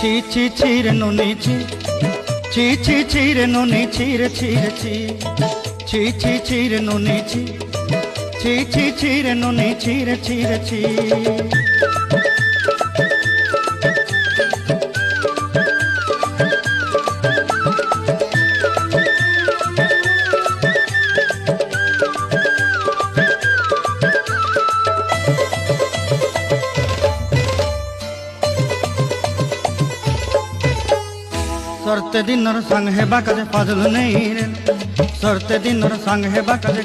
ছি ছি ছি রে নুনি ছি ছি ছি ছি রে নুনি ছি রে ছি রে ছি ছি ছি ছি রে নুনি ছি ছি ছি ছি রে নুনি ছি রে ছি রে ছি। सरते दिन संग है बाका जे फाजल नहीं रे, सरते दिन संग है बाका जे